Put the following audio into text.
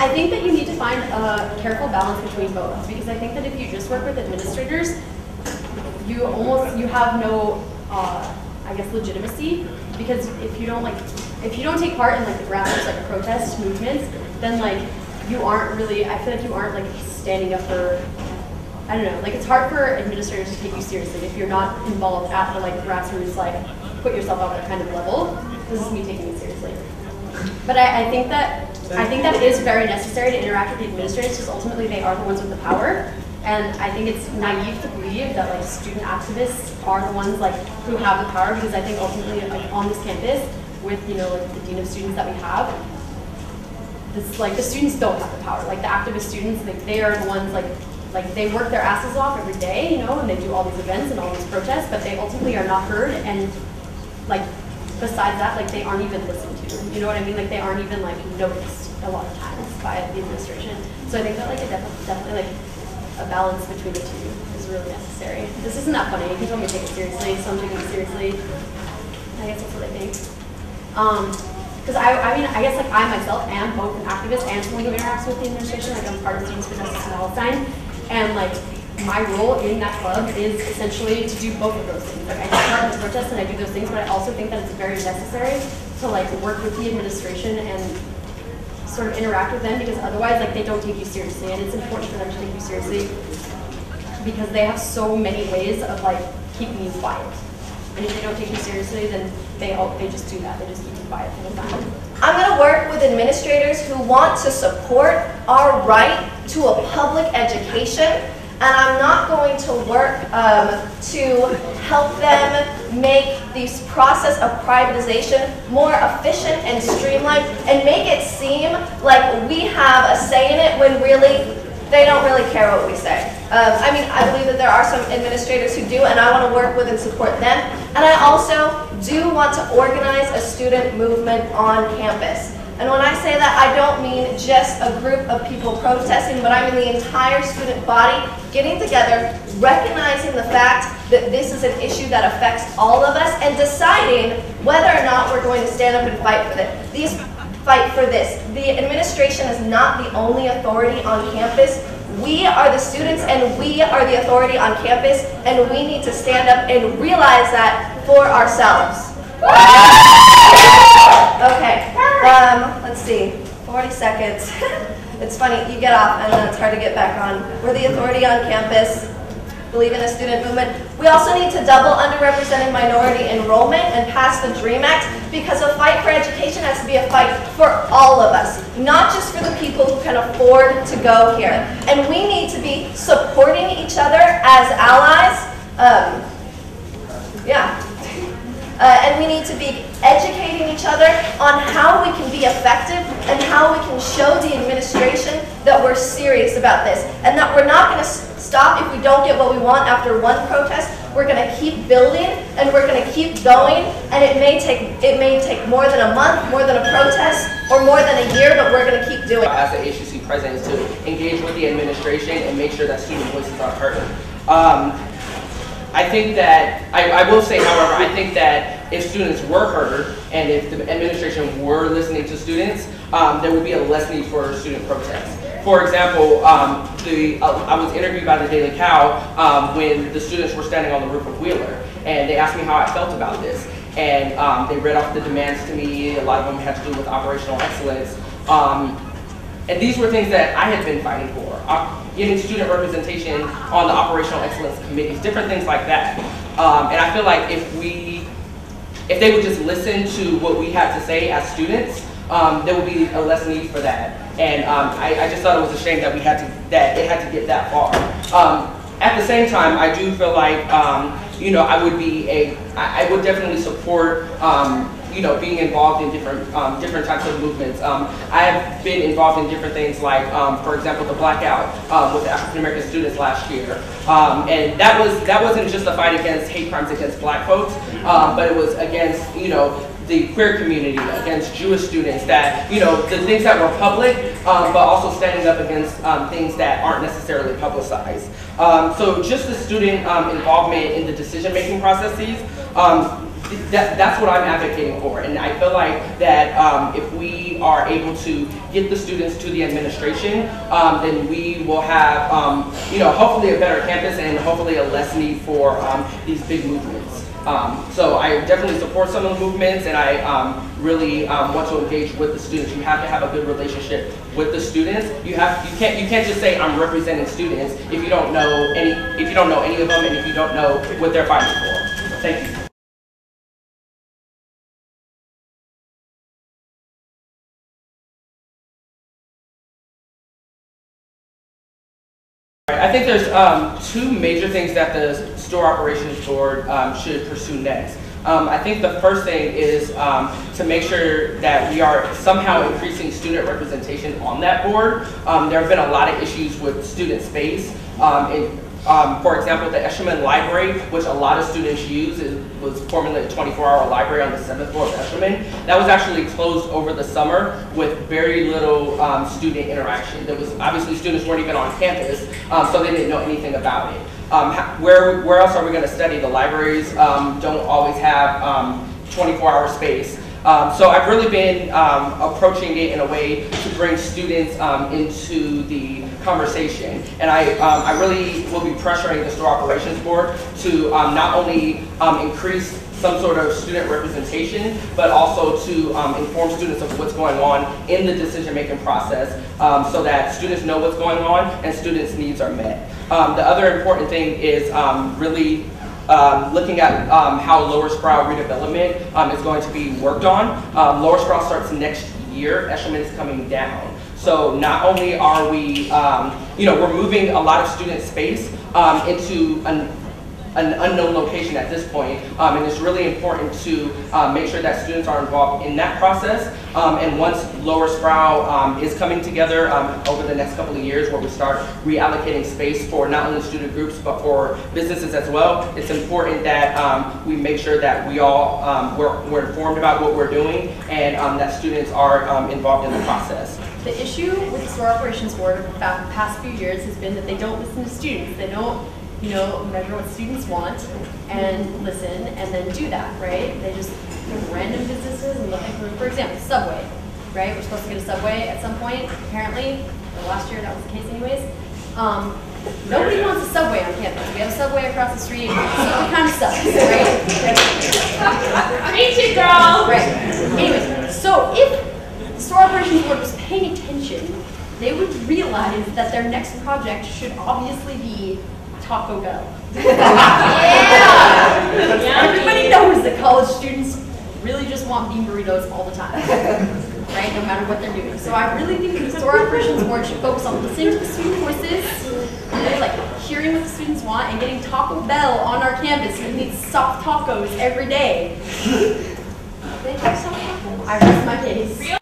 I think that you need to find a careful balance between both, because I think that if you just work with administrators, you have no, I guess, legitimacy, because if you don't take part in like the grassroots like protest movements, then like you aren't really, I feel like you aren't like standing up for, I don't know, like it's hard for administrators to take you seriously if you're not involved at the like grassroots, like put yourself out there kind of level. This is me taking it seriously. But I think that it is very necessary to interact with the administrators, because ultimately they are the ones with the power. And I think it's naive to believe that like student activists are the ones like who have the power, because I think ultimately like on this campus with like the dean of students that we have, this like the students don't have the power. Like the activist students, like they are the ones like they work their asses off every day, and they do all these events and all these protests, but they ultimately are not heard. And like besides that, like they aren't even listened to. You know what I mean? Like they aren't even like noticed a lot of times by the administration. So I think that like it definitely like a balance between the two is really necessary. This isn't that funny. He told me to take it seriously, so I'm taking it seriously. I guess that's what I think. Because I mean, I guess like I myself am both an activist and someone who interacts with the administration. Like I'm part of Students for Justice in Palestine, and like my role in that club is essentially to do both of those things. Like I take part in the protests and I do those things, but I also think that it's very necessary to like work with the administration and sort of interact with them, because otherwise like they don't take you seriously, and it's important for them to take you seriously because they have so many ways of like keeping you quiet. And if they don't take you seriously, then they just do that. They just keep you quiet the whole time. I'm going to work with administrators who want to support our right to a public education, and I'm not going to work to help them make this process of privatization more efficient and streamlined and make it seem like we have a say in it when really they don't really care what we say. I mean, I believe that there are some administrators who do, and I want to work with and support them. And I also do want to organize a student movement on campus. And when I say that, I don't mean just a group of people protesting, but I mean the entire student body getting together, recognizing the fact that this is an issue that affects all of us, and deciding whether or not we're going to stand up and fight for this. The administration is not the only authority on campus. We are the students, and we are the authority on campus, and we need to stand up and realize that for ourselves. Okay, let's see, 40 seconds. It's funny, you get off and then it's hard to get back on. We're the authority on campus, believe in a student movement. We also need to double underrepresented minority enrollment and pass the DREAM Act, because a fight for education has to be a fight for all of us, not just for the people who can afford to go here. And we need to be supporting each other as allies. And we need to be educating each other on how we can be effective and how we can show the administration that we're serious about this, and that we're not going to stop if we don't get what we want after one protest. We're going to keep building, and we're going to keep going, and it may take more than a month, more than a protest, or more than a year, but we're going to keep doing it. As the ASUC president, to engage with the administration and make sure that student voices are heard. I think that, I will say, however, I think that if students were heard and if the administration were listening to students, there would be a less need for student protests. For example, I was interviewed by the Daily Cow when the students were standing on the roof of Wheeler, and they asked me how I felt about this. And they read off the demands to me. A lot of them had to do with operational excellence. And these were things that I had been fighting for. Getting student representation on the operational excellence committees, different things like that. And I feel like if they would just listen to what we had to say as students, there would be a less need for that. And I just thought it was a shame that it had to get that far. At the same time, I do feel like I would definitely support being involved in different types of movements. I have been involved in different things like, for example, the blackout with the African American students last year, and that wasn't just a fight against hate crimes against Black folks, but it was against the queer community, against Jewish students, that the things that were public, but also standing up against things that aren't necessarily publicized. So just the student involvement in the decision-making processes. that's what I'm advocating for, and I feel like that if we are able to get the students to the administration, then we will have, hopefully a better campus and hopefully a less need for these big movements. So I definitely support some of the movements, and I really want to engage with the students. You have to have a good relationship with the students. You can't just say I'm representing students if you don't know any of them and if you don't know what they're fighting for. Thank you. I think there's two major things that the store operations board should pursue next. I think the first thing is to make sure that we are somehow increasing student representation on that board. There have been a lot of issues with student space. For example, the Eshelman Library, which a lot of students use, was formerly a 24-hour library on the 7th floor of Eshelman. That was actually closed over the summer with very little student interaction. There was obviously students weren't even on campus, so they didn't know anything about it. Where else are we going to study? The libraries don't always have 24-hour space. So I've really been approaching it in a way to bring students into the conversation, and I really will be pressuring the store operations board to not only increase some sort of student representation, but also to inform students of what's going on in the decision-making process, so that students know what's going on and students' needs are met. The other important thing is really looking at how Lower Sproul redevelopment is going to be worked on. Lower Sproul starts next year. Eshelman is coming down. So not only are we, we're moving a lot of student space into an unknown location at this point, and it's really important to make sure that students are involved in that process. And once Lower Sproul is coming together over the next couple of years, where we start reallocating space for not only student groups but for businesses as well, it's important that we make sure that we all we're informed about what we're doing, and that students are involved in the process. The issue with the store operations board over the past few years has been that they don't listen to students. They don't measure what students want and listen and then do that, right? They just random businesses and looking for example, Subway, right? We're supposed to get a Subway at some point, apparently. Or last year that was the case anyways. Nobody wants a Subway on campus. We have a Subway across the street, so it kind of sucks, right? Preach it, girl! Right. Anyways, so if the store operations board was paying attention, they would realize that their next project should obviously be Taco Bell. Yeah! Everybody knows that college students really just want bean burritos all the time, right? No matter what they're doing. So I really think the store operations board should focus on listening to the student voices, really like hearing what the students want, and getting Taco Bell on our campus. We need soft tacos every day. They have soft tacos. I rest my case.